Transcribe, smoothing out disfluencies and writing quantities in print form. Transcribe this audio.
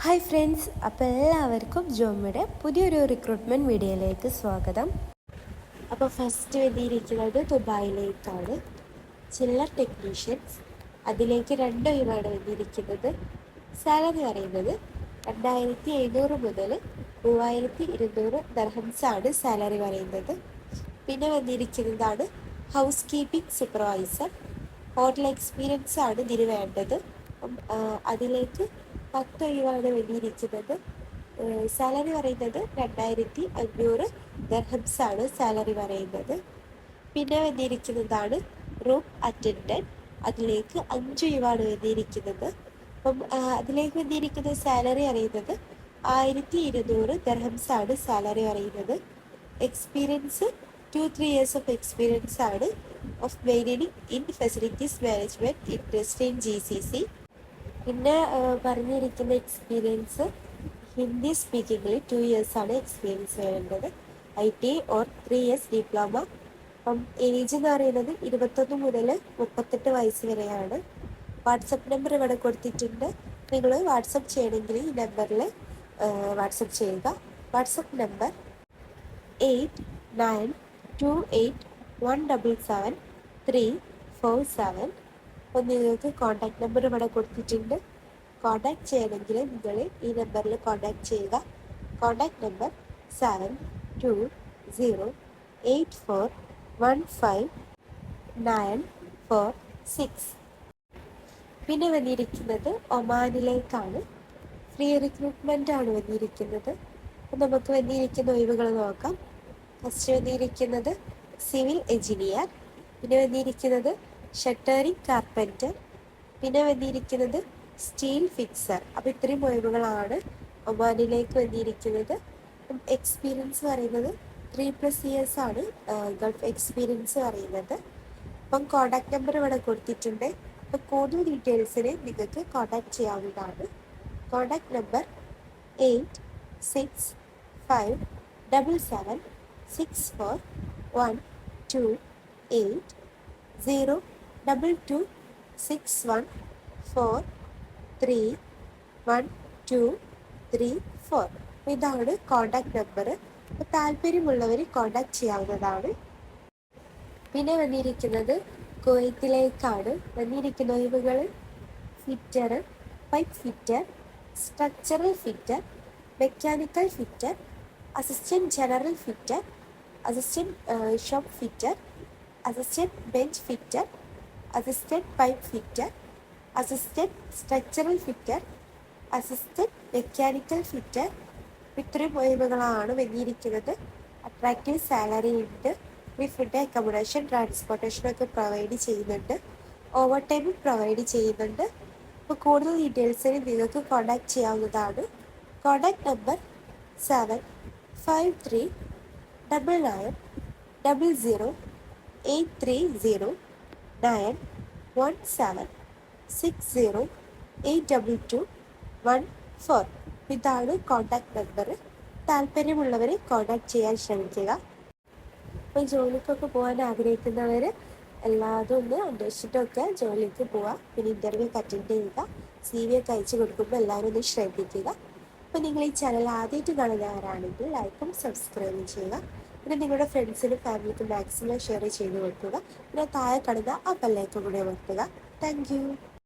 Hi friends, അപ്പോൾ എല്ലാവർക്കും ജോമിയുടെ പുതിയൊരു റിക്രൂട്ട്മെൻറ്റ് വീഡിയോയിലേക്ക് സ്വാഗതം. അപ്പോൾ ഫസ്റ്റ് വന്നിരിക്കുന്നത് ദുബായിലേക്കാണ്. ചില്ലർ ടെക്നീഷ്യൻസ്, അതിലേക്ക് 2 ഒഴിവാണ് വന്നിരിക്കുന്നത്. സാലറി പറയുന്നത് 2700 മുതൽ 3200 ദർഹംസാണ് സാലറി പറയുന്നത്. പിന്നെ വന്നിരിക്കുന്നതാണ് house keeping supervisor. Hotel experience ആണ് ഇതിന് വേണ്ടത്. അതിലേക്ക് 10 ഒഴിവാണ് വേണ്ടിയിരിക്കുന്നത്. സാലറി പറയുന്നത് 2500 ദർഹംസാണ് സാലറി പറയുന്നത്. പിന്നെ വന്നിരിക്കുന്നതാണ് റൂം അറ്റൻഡൻറ്റ്. അതിലേക്ക് 5 ഒഴിവാണ് വന്നിരിക്കുന്നത്. അപ്പം അതിലേക്ക് വന്നിരിക്കുന്ന സാലറി അറിയുന്നത് 1200 ദർഹംസാണ് സാലറി പറയുന്നത്. എക്സ്പീരിയൻസ് 2-3 years ഓഫ് എക്സ്പീരിയൻസ് ആണ് of maintaining in facilities management interest in GCC. പിന്നെ പറഞ്ഞിരിക്കുന്ന എക്സ്പീരിയൻസ് ഹിന്ദി സ്പീക്കിങ്ങിൽ 2 years ആണ് എക്സ്പീരിയൻസ് വേണ്ടത്. IT or 3 years diploma. അപ്പം ഏജ് എന്ന് പറയുന്നത് 21 മുതൽ 38 വയസ്സ് വരെയാണ്. വാട്സപ്പ് നമ്പർ ഇവിടെ കൊടുത്തിട്ടുണ്ട്. നിങ്ങൾ വാട്സപ്പ് ചെയ്യണമെങ്കിൽ ഈ നമ്പറിൽ വാട്സപ്പ് ചെയ്യുക. WhatsApp number 8928177347. അപ്പോൾ നിങ്ങൾക്ക് കോൺടാക്ട് നമ്പർ ഇവിടെ കൊടുത്തിട്ടുണ്ട്. കോൺടാക്ട് ചെയ്യണമെങ്കിൽ നിങ്ങൾ ഈ നമ്പറിൽ കോൺടാക്ട് ചെയ്യുക. Contact number 7208415946. പിന്നെ വന്നിരിക്കുന്നത് ഒമാനിലേക്കാണ്. ഫ്രീ റിക്രൂട്ട്മെൻ്റ് ആണ് വന്നിരിക്കുന്നത്. അപ്പോൾ നമുക്ക് വന്നിരിക്കുന്ന ഒഴിവുകൾ നോക്കാം. ഫസ്റ്റ് വന്നിരിക്കുന്നത് സിവിൽ എഞ്ചിനീയർ. പിന്നെ വന്നിരിക്കുന്നത് ഷട്ടറിംഗ് കാർപ്പൻറ്റർ. പിന്നെ വന്നിരിക്കുന്നത് സ്റ്റീൽ ഫിക്സർ. അപ്പോൾ ഇത്രയും ഒഴിവുകളാണ് ഒമാനിലേക്ക് വന്നിരിക്കുന്നത്. എക്സ്പീരിയൻസ് പറയുന്നത് 3+ years ആണ് ഗൾഫ് എക്സ്പീരിയൻസ് പറയുന്നത്. അപ്പം കോൺടാക്ട് നമ്പർ ഇവിടെ കൊടുത്തിട്ടുണ്ട്. അപ്പോൾ കൂടുതൽ ഡീറ്റെയിൽസിന് നിങ്ങൾക്ക് കോൺടാക്ട് ചെയ്യാവുന്നതാണ്. Contact number 86557761280261431234. ഇതാണ് കോൺടാക്ട് നമ്പർ. അപ്പോൾ താല്പര്യമുള്ളവർ കോൺടാക്ട് ചെയ്യാവുന്നതാണ്. പിന്നെ വന്നിരിക്കുന്നത് കുവൈത്തിലേക്കാണ്. വന്നിരിക്കുന്ന ഒഴിവുകൾ fitter, pipe fitter, structural fitter, mechanical fitter, assistant general fitter, assistant shop fitter, assistant bench fitter, assistant pipe fitter, assistant structural fitter, assistant mechanical fitter. ഇത്രയും ഒഴിവുകളാണ് വന്നിരിക്കുന്നത്. അട്രാക്റ്റീവ് സാലറി ഉണ്ട്. ഫ്രീ ഫുഡ്, അക്കോമഡേഷൻ, ട്രാൻസ്പോർട്ടേഷനൊക്കെ പ്രൊവൈഡ് ചെയ്യുന്നുണ്ട്. Over ടൈമും provide ചെയ്യുന്നുണ്ട്. അപ്പോൾ കൂടുതൽ ഡീറ്റെയിൽസിന് നിങ്ങൾക്ക് contact ചെയ്യാവുന്നതാണ്. Contact number 7553008008309176082214. ഇതാണ് കോൺടാക്ട് നമ്പർ. താല്പര്യമുള്ളവർ കോൺടാക്ട് ചെയ്യാൻ ശ്രമിക്കുക. അപ്പോൾ ജോലിക്കൊക്കെ പോകാൻ ആഗ്രഹിക്കുന്നവർ എല്ലാതും ഒന്ന് അന്വേഷിച്ചിട്ടൊക്കെ ജോലിക്ക് പോവുക. പിന്നെ ഇൻ്റർവ്യൂ ഒക്കെ അറ്റൻഡ് ചെയ്യുക. CV ഒക്കെ അയച്ചു കൊടുക്കുമ്പോൾ എല്ലാവരും ഒന്ന് ശ്രദ്ധിക്കുക. അപ്പോൾ നിങ്ങൾ ഈ ചാനൽ ആദ്യമായിട്ട് കാണുന്നവരാണെങ്കിൽ ലൈക്കും സബ്സ്ക്രൈബും ചെയ്യുക. പിന്നെ നിങ്ങളുടെ ഫ്രണ്ട്സിനും ഫാമിലിക്കും മാക്സിമം ഷെയർ ചെയ്ത് കൊടുക്കുക. പിന്നെ താഴെ കാണുന്ന ആ ബെല്ലൈക്കൺ കൂടെ കൊടുക്കുക. Thank you.